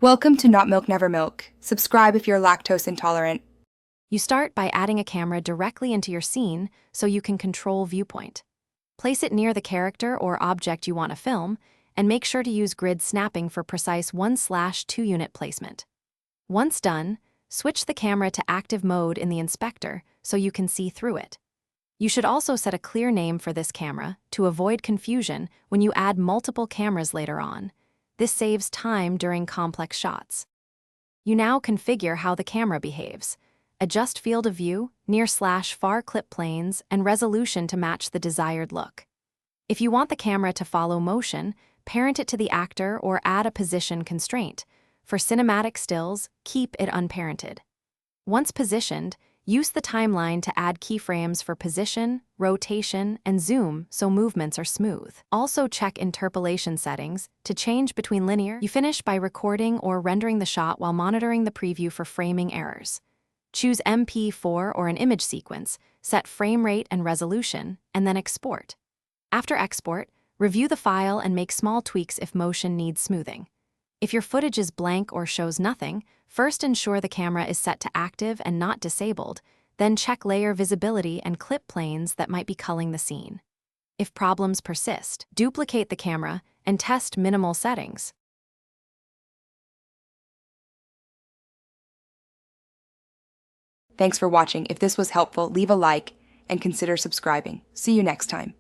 Welcome to Not Milk Never Milk. Subscribe if you're lactose intolerant. You start by adding a camera directly into your scene so you can control viewpoint. Place it near the character or object you want to film, and make sure to use grid snapping for precise 1/2 unit placement. Once done, switch the camera to active mode in the inspector so you can see through it. You should also set a clear name for this camera to avoid confusion when you add multiple cameras later on. This saves time during complex shots. You now configure how the camera behaves. Adjust field of view, near/far clip planes, and resolution to match the desired look. If you want the camera to follow motion, parent it to the actor or add a position constraint. For cinematic stills, keep it unparented. Once positioned, use the timeline to add keyframes for position, rotation, and zoom so movements are smooth. Also check interpolation settings to change between linear. You finish by recording or rendering the shot while monitoring the preview for framing errors. Choose MP4 or an image sequence, set frame rate and resolution, and then export. After export, review the file and make small tweaks if motion needs smoothing. If your footage is blank or shows nothing, first ensure the camera is set to active and not disabled, then check layer visibility and clip planes that might be culling the scene. If problems persist, duplicate the camera and test minimal settings. Thanks for watching. If this was helpful, leave a like and consider subscribing. See you next time.